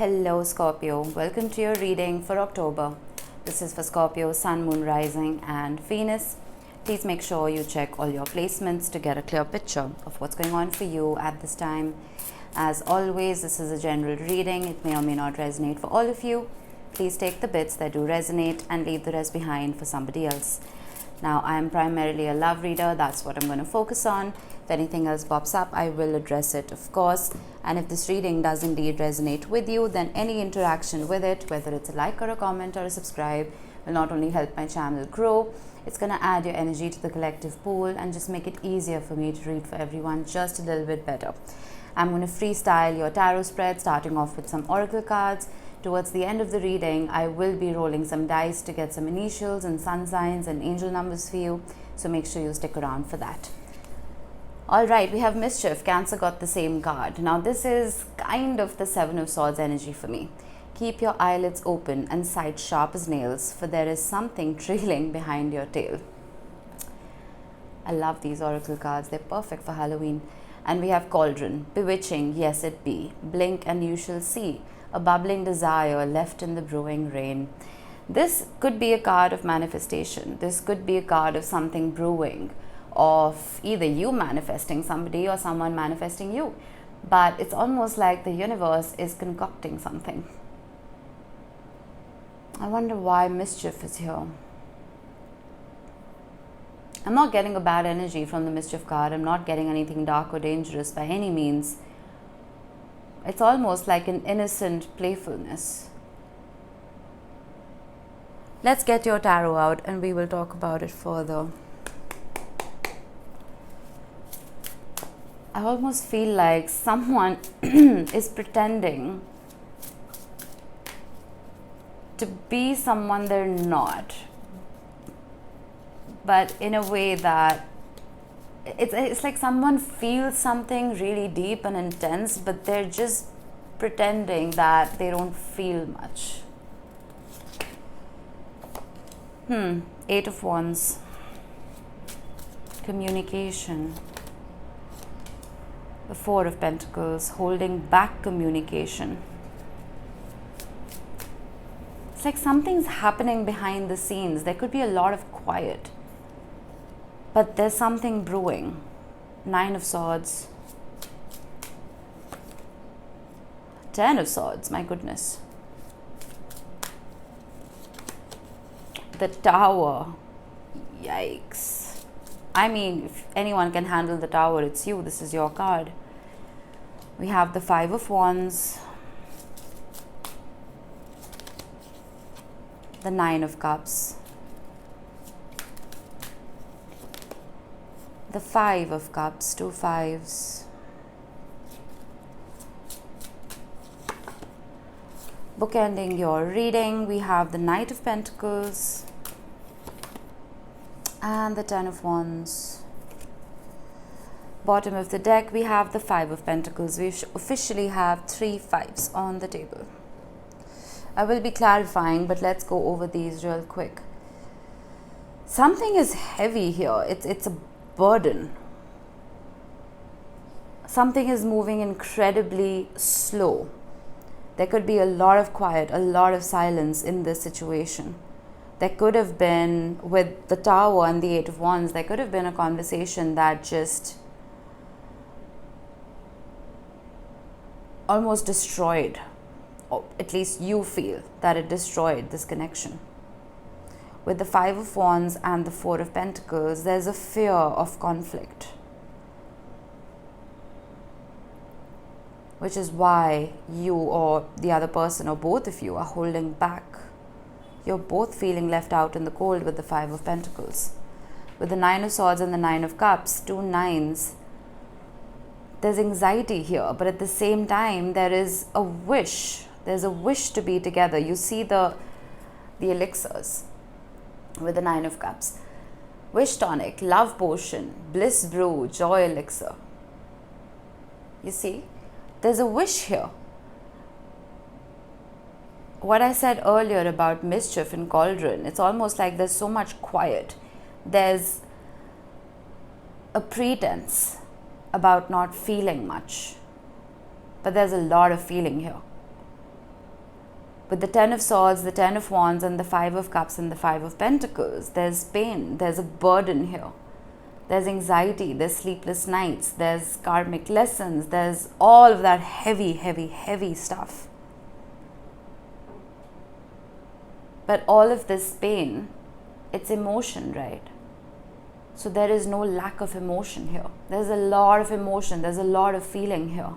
Hello Scorpio, welcome to your reading for October. This is for Scorpio, Sun, Moon, Rising and Venus. Please make sure you check all your placements to get a clear picture of what's going on for you at this time. As always, this is a general reading. It may or may not resonate for all of you. Please take the bits that do resonate and leave the rest behind for somebody else. Now, I am primarily a love reader. That's what I'm going to focus on. If anything else pops up, I will address it, of course. And if this reading does indeed resonate with you, then any interaction with it, whether it's a like or a comment or a subscribe, will not only help my channel grow, it's going to add your energy to the collective pool and just make it easier for me to read for everyone just a little bit better. I'm going to freestyle your tarot spread, starting off with some oracle cards. Towards the end of the reading, I will be rolling some dice to get some initials and sun signs and angel numbers for you. So make sure you stick around for that. All right, we have Mischief. Cancer got the same card. Now, this is kind of the Seven of Swords energy for me. Keep your eyelids open and sight sharp as nails, for there is something trailing behind your tail. I love these oracle cards. They're perfect for Halloween. And we have Cauldron. Bewitching, yes it be. Blink and you shall see. A bubbling desire left in the brewing rain. This could be a card of manifestation. This could be a card of something brewing, of either you manifesting somebody or someone manifesting you. But it's almost like the universe is concocting something. I wonder why Mischief is here. I'm not getting a bad energy from the Mischief card. I'm not getting anything dark or dangerous by any means. It's almost like an innocent playfulness. Let's get your tarot out and we will talk about it further. I almost feel like someone is pretending to be someone they're not, but in a way that it's like someone feels something really deep and intense, but they're just pretending that they don't feel much. Eight of Wands. Communication. The Four of Pentacles, holding back communication. It's like something's happening behind the scenes. There could be a lot of quiet, but there's something brewing. Nine of Swords. Ten of Swords, my goodness. The Tower. Yikes. I mean, if anyone can handle the Tower, it's you. This is your card. We have the Five of Wands. The Nine of Cups. The Five of Cups, two fives. Bookending your reading, we have the Knight of Pentacles and the Ten of Wands. Bottom of the deck, we have the Five of Pentacles. We officially have three fives on the table. I will be clarifying, but let's go over these real quick. Something is heavy here. It's a burden. Something is moving incredibly slow. There could be a lot of quiet, a lot of silence in this situation. There could have been, with the Tower and the Eight of Wands, there could have been a conversation that just almost destroyed, or at least you feel that it destroyed this connection. With the Five of Wands and the Four of Pentacles, there's a fear of conflict, which is why you or the other person or both of you are holding back. You're both feeling left out in the cold with the Five of Pentacles. With the Nine of Swords and the Nine of Cups, two nines, there's anxiety here, but at the same time, there is a wish. There's a wish to be together. You see the elixirs with the Nine of Cups. Wish tonic, love potion, bliss brew, joy elixir. You see, there's a wish here. What I said earlier about Mischief and Cauldron, it's almost like there's so much quiet. There's a pretense about not feeling much, but there's a lot of feeling here. With the Ten of Swords, the Ten of Wands, and the Five of Cups and the Five of Pentacles, there's pain, there's a burden here. There's anxiety, there's sleepless nights, there's karmic lessons, there's all of that heavy, heavy, heavy stuff. But all of this pain, it's emotion, right? So there is no lack of emotion here. There's a lot of emotion, there's a lot of feeling here.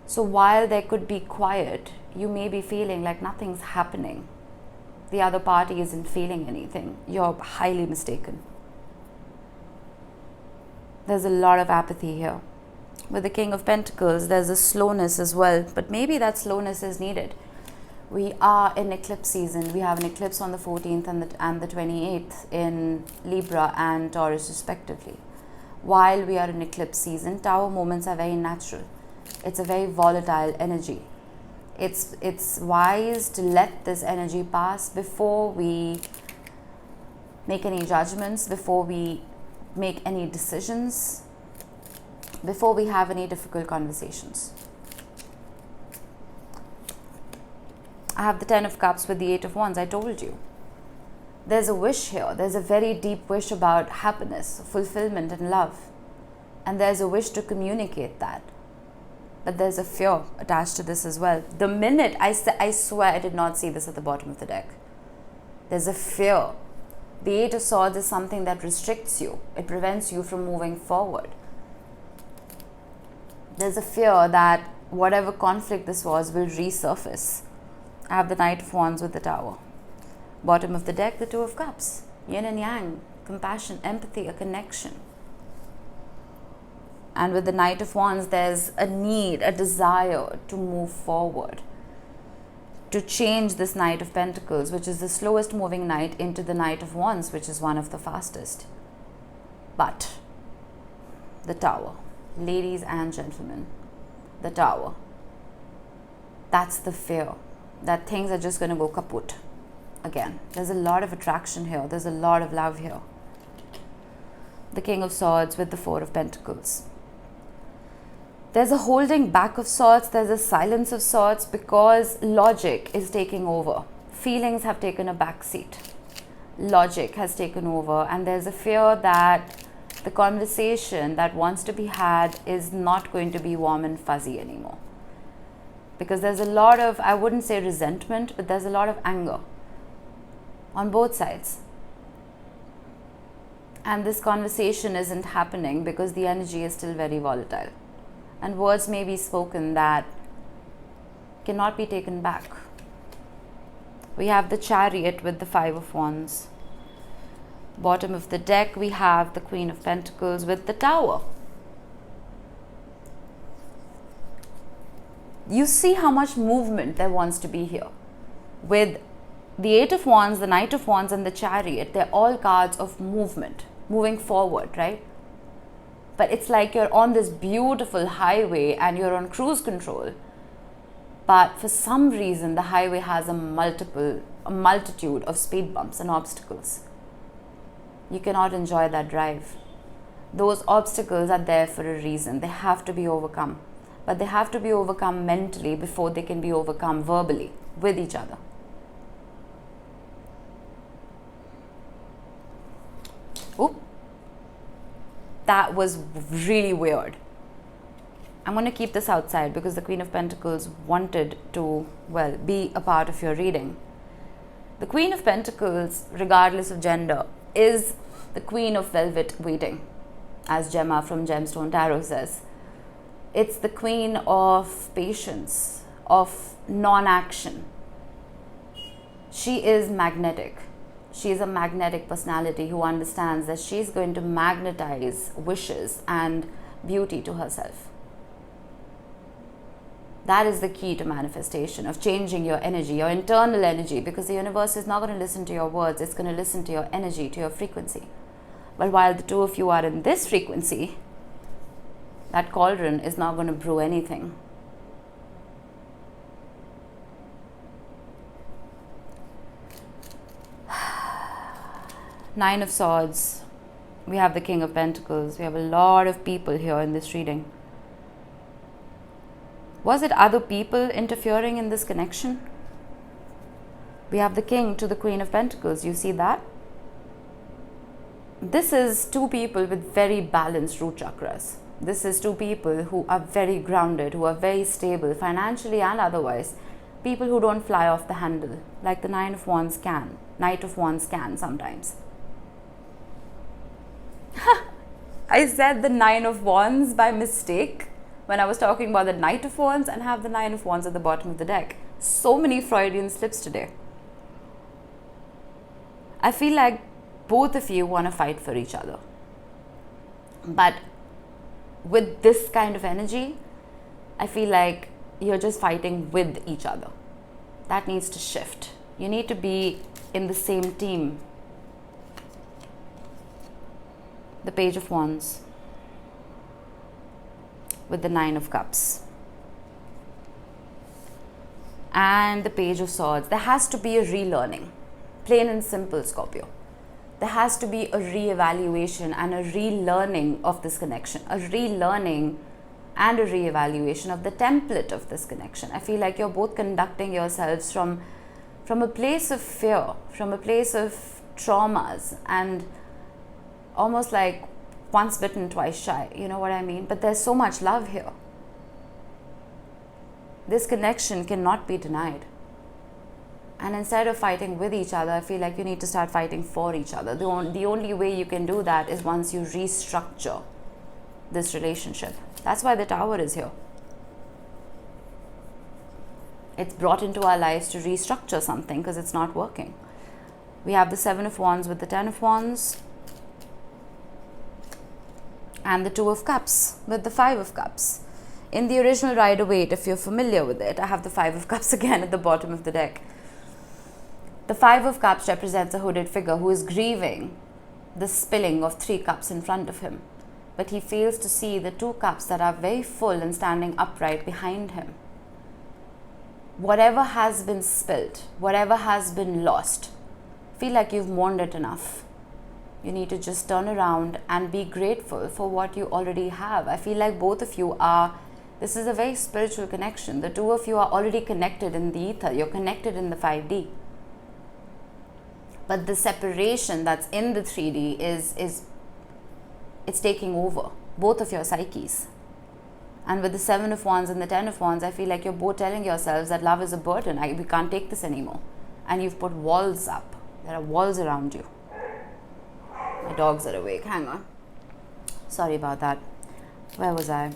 So while there could be quiet, you may be feeling like nothing's happening. The other party isn't feeling anything. You're highly mistaken. There's a lot of apathy here. With the King of Pentacles, there's a slowness as well, but maybe that slowness is needed. We are in eclipse season. We have an eclipse on the 14th and the 28th in Libra and Taurus respectively. While we are in eclipse season, Tower moments are very natural. It's a very volatile energy. It's wise to let this energy pass before we make any judgments, before we make any decisions, before we have any difficult conversations. I have the Ten of Cups with the Eight of Wands. I told you. There's a wish here. There's a very deep wish about happiness, fulfillment, and love. And there's a wish to communicate that. But there's a fear attached to this as well. The minute I swear I did not see this at the bottom of the deck. There's a fear. The Eight of Swords is something that restricts you. It prevents you from moving forward. There's a fear that whatever conflict this was will resurface. I have the Knight of Wands with the Tower. Bottom of the deck, the Two of Cups. Yin and Yang, compassion, empathy, a connection. And with the Knight of Wands, there's a need, a desire to move forward. To change this Knight of Pentacles, which is the slowest moving knight, into the Knight of Wands, which is one of the fastest. But the Tower, ladies and gentlemen, the Tower, that's the fear that things are just going to go kaput again. There's a lot of attraction here. There's a lot of love here. The King of Swords with the Four of Pentacles. There's a holding back of sorts. There's a silence of sorts because logic is taking over. Feelings have taken a back seat. Logic has taken over, and there's a fear that the conversation that wants to be had is not going to be warm and fuzzy anymore. Because there's a lot of, I wouldn't say resentment, but there's a lot of anger on both sides. And this conversation isn't happening because the energy is still very volatile. And words may be spoken that cannot be taken back. We have the Chariot with the Five of Wands. Bottom of the deck, we have the Queen of Pentacles with the Tower. You see how much movement there wants to be here. With the Eight of Wands, the Knight of Wands, and the Chariot, they're all cards of movement, moving forward, right? But it's like you're on this beautiful highway and you're on cruise control. But for some reason, the highway has a multitude of speed bumps and obstacles. You cannot enjoy that drive. Those obstacles are there for a reason. They have to be overcome. But they have to be overcome mentally before they can be overcome verbally with each other. Oop. That was really weird. I'm going to keep this outside because the Queen of Pentacles wanted to, well, be a part of your reading. The Queen of Pentacles, regardless of gender, is the Queen of Velvet Waiting, as Gemma from Gemstone Tarot says. It's the Queen of patience, of non-action. She is magnetic. She is a magnetic personality who understands that she's going to magnetize wishes and beauty to herself. That is the key to manifestation, of changing your energy, your internal energy, because the universe is not going to listen to your words, it's going to listen to your energy, to your frequency. But while the two of you are in this frequency, that cauldron is not going to brew anything. Nine of Swords. We have the King of Pentacles. We have a lot of people here in this reading. Was it other people interfering in this connection? We have the King to the Queen of Pentacles. You see that? This is two people with very balanced root chakras. This is two people who are very grounded, who are very stable financially and otherwise. People who don't fly off the handle like the Knight of Wands can sometimes. I said the Nine of Wands by mistake when I was talking about the Knight of Wands and have the Nine of Wands at the bottom of the deck. So many Freudian slips today. I feel like both of you want to fight for each other. But with this kind of energy, I feel like you're just fighting with each other. That needs to shift. You need to be in the same team. The Page of Wands with the Nine of Cups and the Page of Swords. There has to be a relearning. Plain and simple, Scorpio. There has to be a re-evaluation and a relearning of this connection, a relearning and a re-evaluation of the template of this connection. I feel like you're both conducting yourselves from a place of fear, from a place of traumas, and almost like once bitten, twice shy. You know what I mean? But there's so much love here. This connection cannot be denied. And instead of fighting with each other, I feel like you need to start fighting for each other. The only way you can do that is once you restructure this relationship. That's why the Tower is here. It's brought into our lives to restructure something because it's not working. We have the Seven of Wands with the Ten of Wands and the Two of Cups with the Five of Cups. In the original Rider-Waite, if you're familiar with it, I have the Five of Cups again at the bottom of the deck. The Five of Cups represents a hooded figure who is grieving the spilling of 3 cups in front of him. But he fails to see the 2 cups that are very full and standing upright behind him. Whatever has been spilled, whatever has been lost, feel like you've mourned it enough. You need to just turn around and be grateful for what you already have. I feel like both of you this is a very spiritual connection. The two of you are already connected in the ether. You're connected in the 5D. But the separation that's in the 3D it's taking over both of your psyches. And with the Seven of Wands and the Ten of Wands, I feel like you're both telling yourselves that love is a burden. We can't take this anymore. And you've put walls up. There are walls around you. My dogs are awake. Hang on. Sorry about that. Where was I?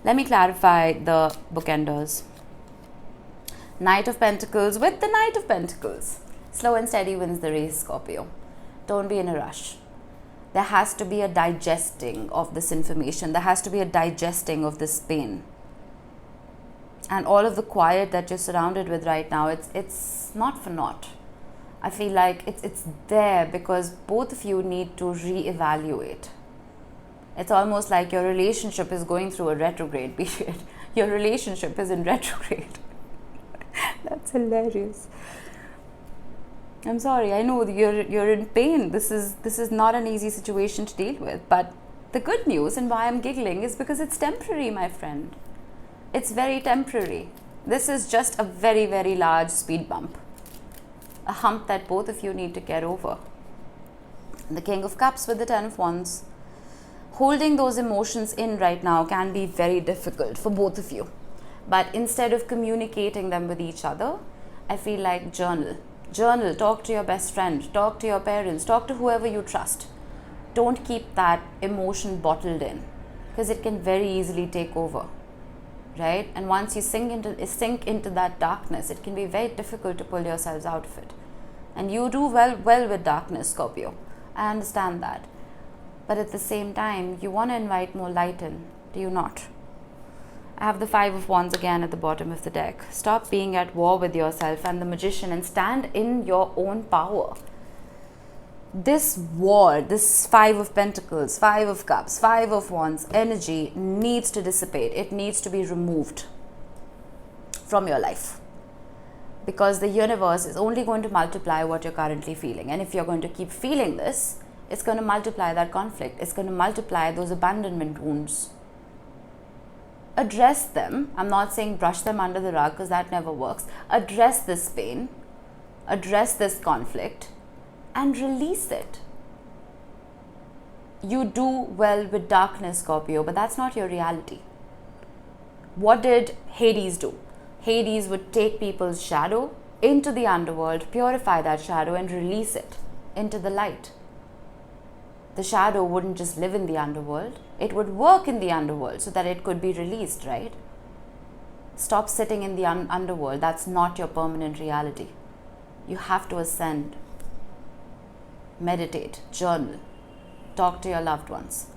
Let me clarify the bookenders. Knight of Pentacles with the Knight of Pentacles. Slow and steady wins the race, Scorpio. Don't be in a rush. There has to be a digesting of this information. There has to be a digesting of this pain. And all of the quiet that you're surrounded with right now, it's not for naught. I feel like it's there because both of you need to reevaluate. It's almost like your relationship is going through a retrograde period. Your relationship is in retrograde. That's hilarious. I'm sorry, I know you're in pain. This is not an easy situation to deal with. But the good news and why I'm giggling is because it's temporary, my friend. It's very temporary. This is just a very, very large speed bump. A hump that both of you need to get over. The King of Cups with the Ten of Wands. Holding those emotions in right now can be very difficult for both of you. But instead of communicating them with each other, I feel like journal. Journal, talk to your best friend, talk to your parents, talk to whoever you trust. Don't keep that emotion bottled in because it can very easily take over, right? And once you sink into that darkness, it can be very difficult to pull yourselves out of it. And you do well with darkness, Scorpio. I understand that. But at the same time, you want to invite more light in, do you not? I have the Five of Wands again at the bottom of the deck. Stop being at war with yourself and the Magician and stand in your own power. This war, this Five of Pentacles, Five of Cups, Five of Wands energy needs to dissipate. It needs to be removed from your life. Because the universe is only going to multiply what you're currently feeling. And if you're going to keep feeling this, it's going to multiply that conflict. It's going to multiply those abandonment wounds. Address them. I'm not saying brush them under the rug, because that never works. Address this pain, address this conflict, and release it. You do well with darkness, Scorpio, but that's not your reality. What did Hades do? Hades would take people's shadow into the underworld, purify that shadow, and release it into the light. The shadow wouldn't just live in the underworld, it would work in the underworld so that it could be released, right? Stop sitting in the underworld. That's not your permanent reality. You have to ascend. Meditate, journal, talk to your loved ones.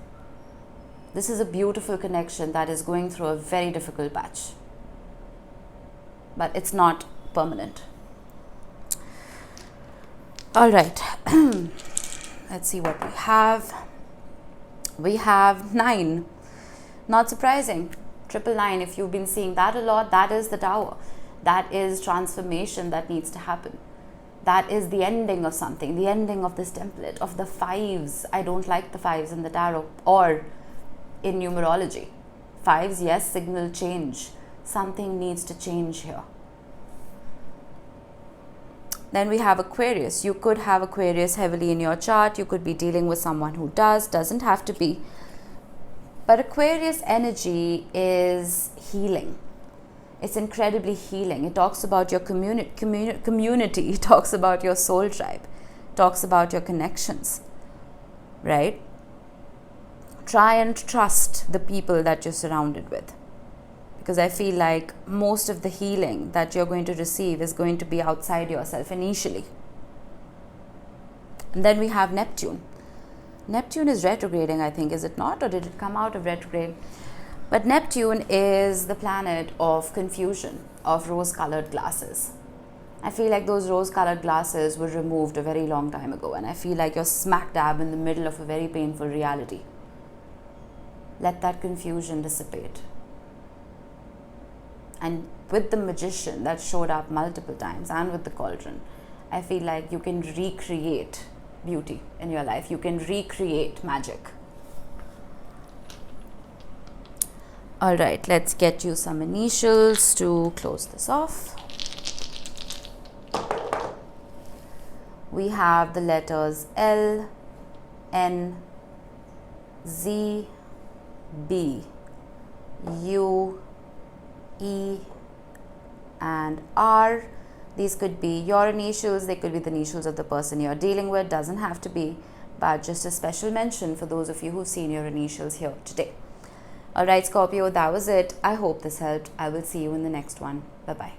This is a beautiful connection that is going through a very difficult patch. But it's not permanent. All right. Let's see what we have. We have 9. Not surprising. 999. If you've been seeing that a lot, that is the Tower. That is transformation that needs to happen. That is the ending of something, the ending of this template, of the 5s. I don't like the 5s in the tarot or in numerology. 5s, yes, signal change. Something needs to change here. Then we have Aquarius. You could have Aquarius heavily in your chart. You could be dealing with someone who doesn't have to be. But Aquarius energy is healing. It's incredibly healing. It talks about your community. It talks about your soul tribe. It talks about your connections, right? Try and trust the people that you're surrounded with. Because I feel like most of the healing that you're going to receive is going to be outside yourself initially. And then we have Neptune. Neptune is retrograding, I think, is it not? Or did it come out of retrograde? But Neptune is the planet of confusion, of rose-colored glasses. I feel like those rose-colored glasses were removed a very long time ago, and I feel like you're smack dab in the middle of a very painful reality. Let that confusion dissipate. And with the Magician that showed up multiple times, and with the Cauldron, I feel like you can recreate beauty in your life. You can recreate magic. All right, let's get you some initials to close this off. We have the letters L, N, Z, B, U, E, and R. These could be your initials, they could be the initials of the person you're dealing with, doesn't have to be, but just a special mention for those of you who've seen your initials here today. Alright, Scorpio, that was it. I hope this helped. I will see you in the next one. Bye-bye.